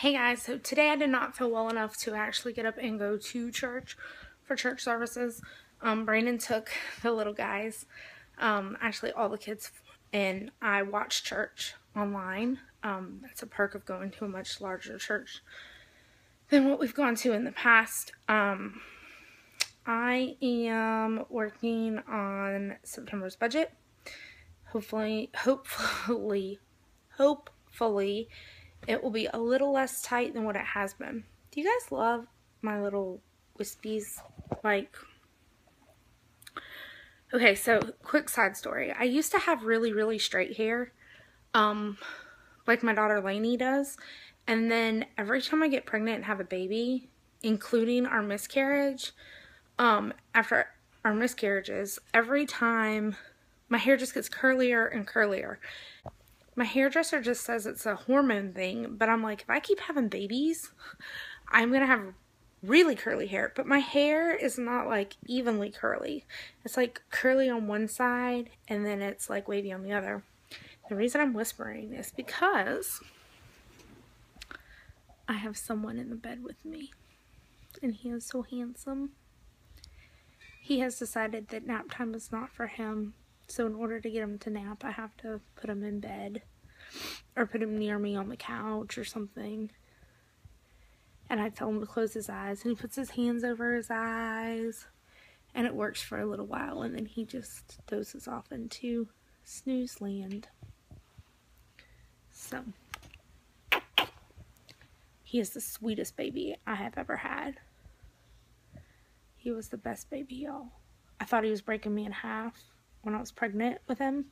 Hey guys, so today I did not feel well enough to actually get up and go to church for church services. Brandon took the little guys, actually all the kids, and I watched church online. That's a perk of going to a much larger church than what we've gone to in the past. I am working on September's budget. Hopefully, it will be a little less tight than what it has been. Do you guys love my little wispies? Okay, so quick side story. I used to have really straight hair, like my daughter Lainey does. And then every time I get pregnant and have a baby, including our miscarriage, after our miscarriages, every time my hair just gets curlier and curlier. My hairdresser just says it's a hormone thing, but I'm like, if I keep having babies, I'm going to have really curly hair. But my hair is not like evenly curly. It's like curly on one side and then it's like wavy on the other. The reason I'm whispering is because I have someone in the bed with me and he is so handsome. He has decided that nap time is not for him. So in order to get him to nap, I have to put him in bed or put him near me on the couch or something. And I tell him to close his eyes and he puts his hands over his eyes and it works for a little while and then he just dozes off into snooze land. So, he is the sweetest baby I have ever had. He was the best baby, y'all. I thought he was breaking me in half when I was pregnant with him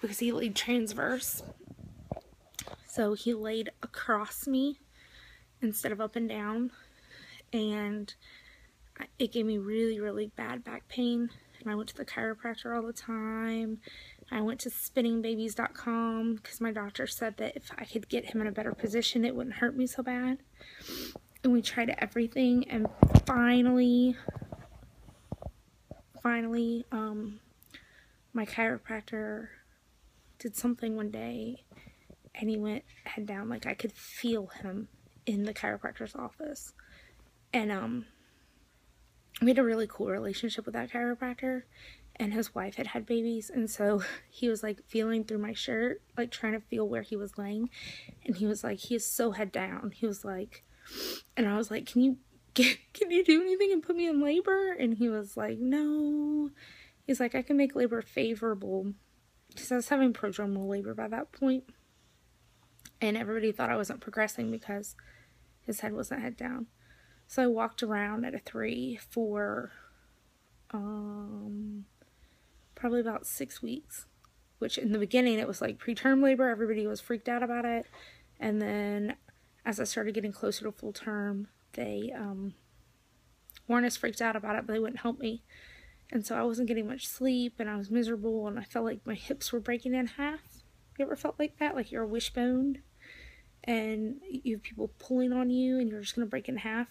because he laid transverse. So he laid across me instead of up and down, and it gave me really bad back pain, and I went to the chiropractor all the time. I went to spinningbabies.com because my doctor said that if I could get him in a better position it wouldn't hurt me so bad, and we tried everything, and finally my chiropractor did something one day and he went head down. Like I could feel him in the chiropractor's office, and we had a really cool relationship with that chiropractor, and his wife had babies, and so he was like feeling through my shirt, like trying to feel where he was laying, and he was like, he is so head down. He was like, and I was like, can you do anything and put me in labor? And he was like, no. He's like, I can make labor favorable, because I was having prodromal labor by that point, and everybody thought I wasn't progressing because his head wasn't head down. So I walked around at a 3 for probably about 6 weeks, which in the beginning it was like preterm labor. Everybody was freaked out about it, and then as I started getting closer to full term, they weren't as freaked out about it, but they wouldn't help me. And so I wasn't getting much sleep, and I was miserable, and I felt like my hips were breaking in half. You ever felt like that? Like you're wishboned, and you have people pulling on you, and you're just going to break in half?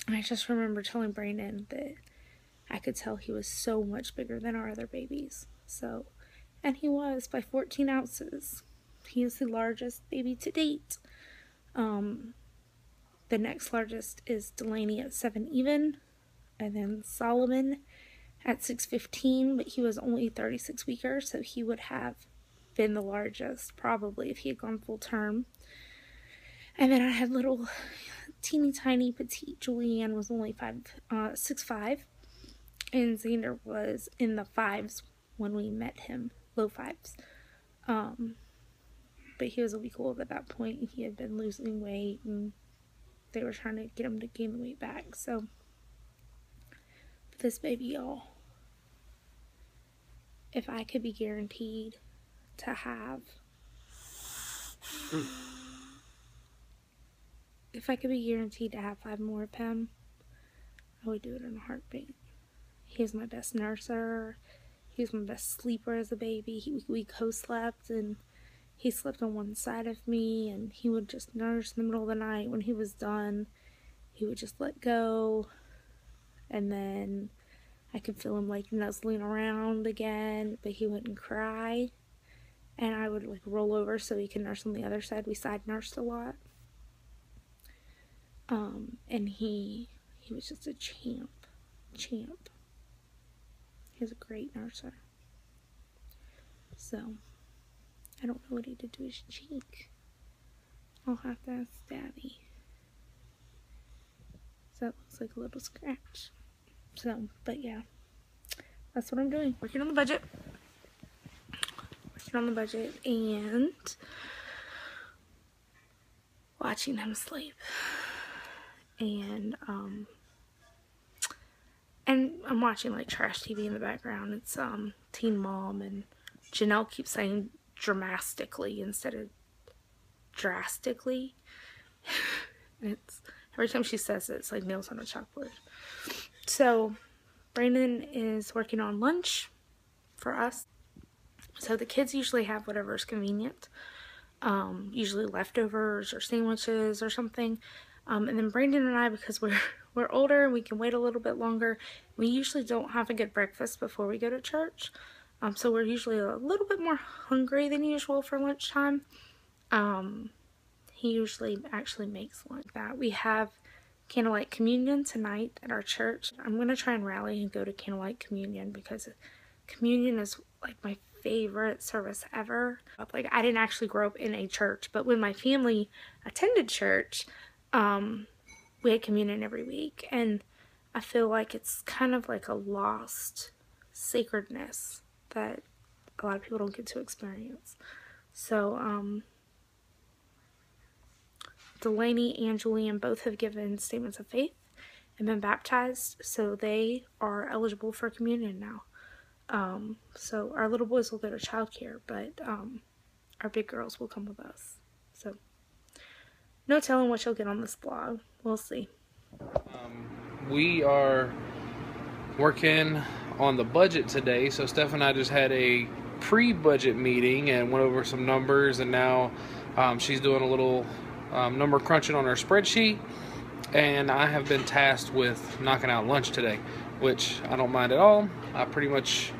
And I just remember telling Brandon that I could tell he was so much bigger than our other babies. So, and he was by 14 ounces. He is the largest baby to date. The next largest is Delaney at 7 even, and then Solomon at 6'15", but he was only 36 weeker, so he would have been the largest probably if he had gone full term. And then I had little teeny tiny petite Julianne was only 6'5", and Xander was in the 5s when we met him, low 5s. But he was a week old at that point. He had been losing weight, and they were trying to get him to gain the weight back. So, but this baby, y'all, if I could be guaranteed to have, if I could be guaranteed to have 5 more of him, I would do it in a heartbeat. He was my best nurser. He was my best sleeper as a baby. We co-slept, and he slept on one side of me, and he would just nurse in the middle of the night. When he was done, he would just let go, and then I could feel him like nuzzling around again, but he wouldn't cry, and I would like roll over so he could nurse on the other side. We side nursed a lot, And he was just a champ. He's a great nurser. So, I don't know what he did to his cheek. I'll have to ask Daddy. So that looks like a little scratch. So, but yeah, that's what I'm doing. Working on the budget. And watching him sleep. And I'm watching like trash TV in the background. It's Teen Mom, and Janelle keeps saying dramatically instead of drastically. It's every time she says it, it's like nails on a chalkboard. So Brandon is working on lunch for us. So the kids usually have whatever's convenient. Usually leftovers or sandwiches or something. And then Brandon and I, because we're older and we can wait a little bit longer, we usually don't have a good breakfast before we go to church. So we're usually a little bit more hungry than usual for lunchtime. He usually actually makes lunch. That we have Candlelight Communion tonight at our church. I'm going to try and rally and go to Candlelight Communion because communion is like my favorite service ever. Like, I didn't actually grow up in a church, but when my family attended church, we had communion every week, and I feel like it's kind of like a lost sacredness that a lot of people don't get to experience. So, Delaney and Julian both have given statements of faith and been baptized, so they are eligible for communion now. So our little boys will go to childcare, but our big girls will come with us. So no telling what you'll get on this vlog. We'll see. We are working on the budget today, so Steph and I just had a pre-budget meeting and went over some numbers, and now she's doing a little number crunching on her spreadsheet, and I have been tasked with knocking out lunch today, which I don't mind at all. I pretty much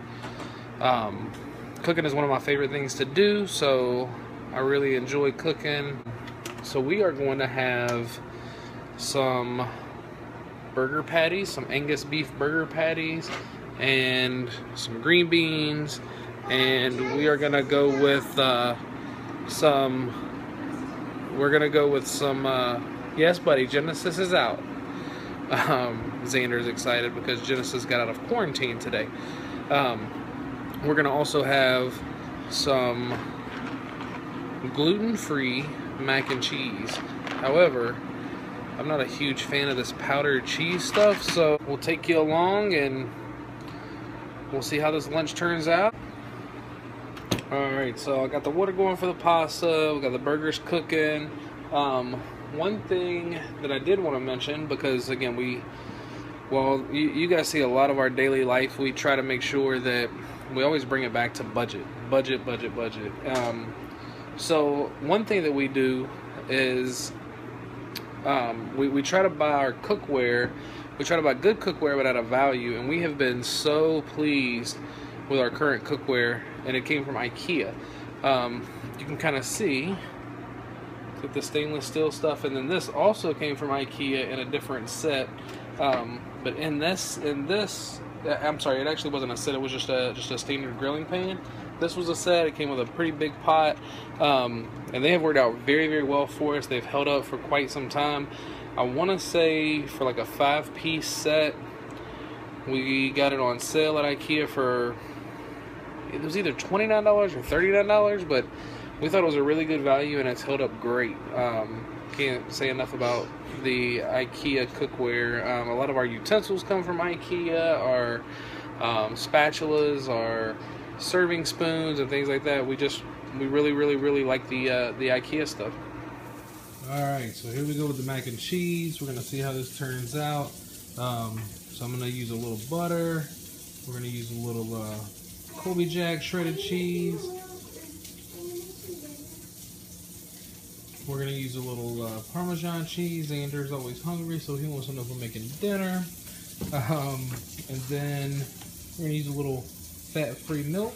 cooking is one of my favorite things to do, so I really enjoy cooking. So we are going to have some burger patties, some Angus beef burger patties, and some green beans, and we are gonna go with some yes buddy, Genesis is out. Xander's excited because Genesis got out of quarantine today. We're gonna also have some gluten-free mac and cheese. However, I'm not a huge fan of this powdered cheese stuff, so we'll take you along and we'll see how this lunch turns out. Alright, so I got the water going for the pasta, we got the burgers cooking. One thing that I did want to mention, because again, you guys see a lot of our daily life, we try to make sure that we always bring it back to budget. So one thing that we do is we try to buy our cookware. We try to buy good cookware but at a value, and we have been so pleased with our current cookware, and it came from IKEA. You can kind of see with the stainless steel stuff, and then this also came from IKEA in a different set. But in this, I'm sorry, it actually wasn't a set. It was just a standard grilling pan. This was a set. It came with a pretty big pot, and they have worked out very, very well for us. They've held up for quite some time. I want to say for like a 5-piece set, we got it on sale at IKEA for, it was either $29 or $39, but we thought it was a really good value, and it's held up great. Can't say enough about the IKEA cookware. A lot of our utensils come from IKEA, our spatulas, our serving spoons, and things like that. We really like the IKEA stuff. Alright, so here we go with the mac and cheese. We're going to see how this turns out. So I'm going to use a little butter. We're going to use a little Colby Jack shredded cheese. We're going to use a little Parmesan cheese. Xander's always hungry, so he wants to know if we're making dinner. And then we're going to use a little fat-free milk.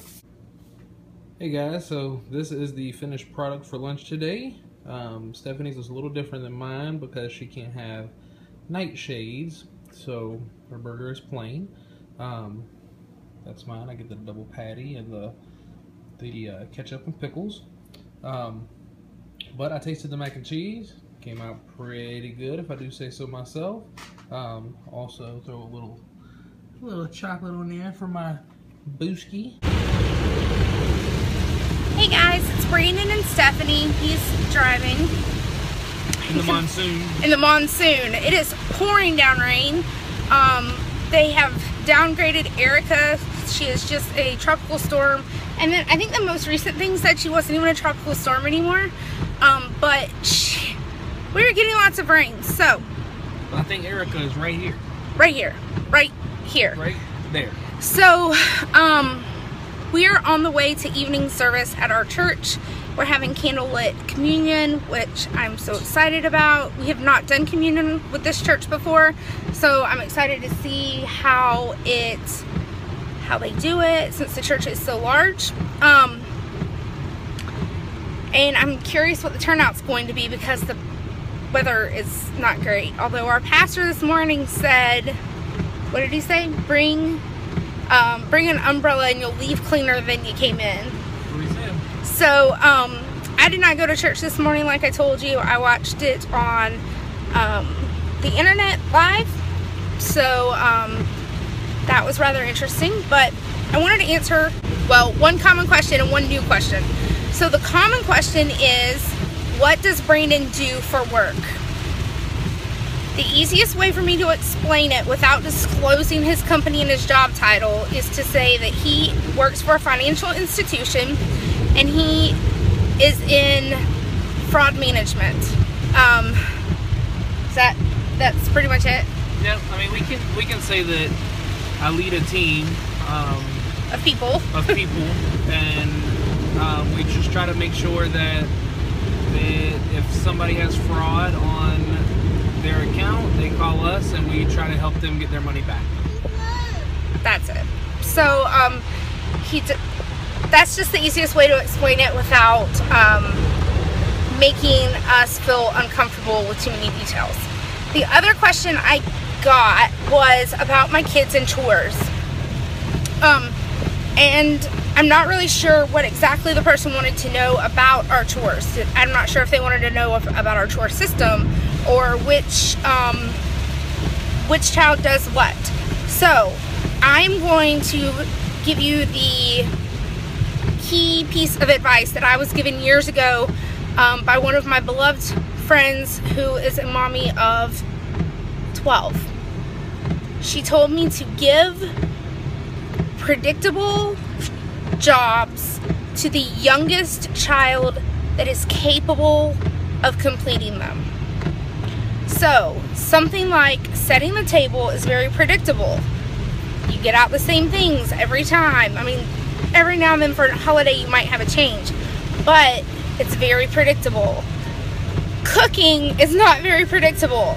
Hey guys, so this is the finished product for lunch today. Stephanie's is a little different than mine because she can't have nightshades, so her burger is plain. That's mine. I get the double patty and the ketchup and pickles. But I tasted the mac and cheese. Came out pretty good, if I do say so myself. Also throw a little chocolate on there for my booski. Hey guys, it's Brandon and Stephanie. He's driving. In the monsoon. In the monsoon. It is pouring down rain. They have downgraded Erica. She is just a tropical storm. And then I think the most recent thing said she wasn't even a tropical storm anymore. But we were getting lots of rain. So I think Erica is right here. Right here. Right here. Right there. So, we are on the way to evening service at our church. We're having candlelit communion, which I'm so excited about. We have not done communion with this church before, so I'm excited to see how they do it since the church is so large. And I'm curious what the turnout's going to be because the weather is not great. Although our pastor this morning said, what did he say? Bring an umbrella and you'll leave cleaner than you came in. So, I did not go to church this morning like I told you. I watched it on the internet live. So, that was rather interesting. But I wanted to answer, well, one common question and one new question. So the common question is, what does Brandon do for work? The easiest way for me to explain it without disclosing his company and his job title is to say that he works for a financial institution and he is in fraud management. That's pretty much it? Yeah, I mean we can say that I lead a team of people. And we just try to make sure that if somebody has fraud on their account, they call us and we try to help them get their money back. That's it. So that's just the easiest way to explain it without making us feel uncomfortable with too many details. The other question I got was about my kids and chores. And I'm not really sure what exactly the person wanted to know about our chores. I'm not sure if they wanted to know about our chore system or which child does what. So I'm going to give you the key piece of advice that I was given years ago by one of my beloved friends who is a mommy of 12. She told me to give predictable jobs to the youngest child that is capable of completing them. So, something like setting the table is very predictable. You get out the same things every time. I mean, every now and then for a holiday you might have a change, but it's very predictable. Cooking is not very predictable.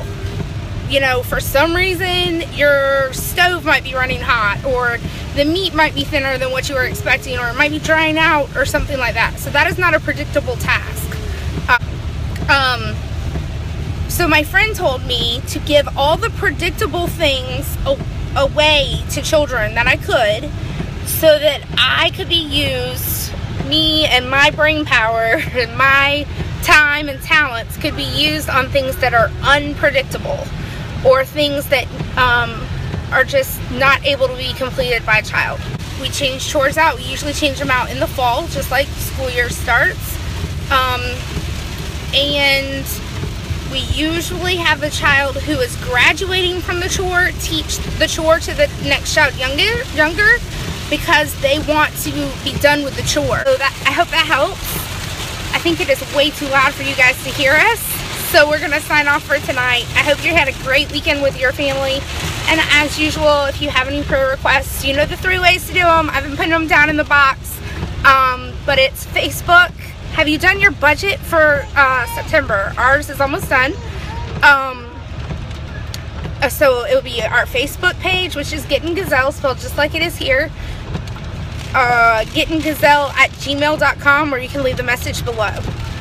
You know, for some reason your stove might be running hot, or the meat might be thinner than what you were expecting, or it might be drying out or something like that. So that is not a predictable task. So my friend told me to give all the predictable things away to children that I could, so that I could be used, me and my brain power and my time and talents could be used on things that are unpredictable, or things that are just not able to be completed by a child. We change chores out. We usually change them out in the fall, just like school year starts. And we usually have the child who is graduating from the chore teach the chore to the next child younger because they want to be done with the chore. So I hope that helps. I think it is way too loud for you guys to hear us. So we're going to sign off for tonight. I hope you had a great weekend with your family. And as usual, if you have any prayer requests, you know the 3 ways to do them. I've been putting them down in the box. But it's Facebook. Have you done your budget for September? Ours is almost done. So it will be our Facebook page, which is Getting Gazelle, spelled just like it is here. GettingGazelle@gmail.com, or you can leave the message below.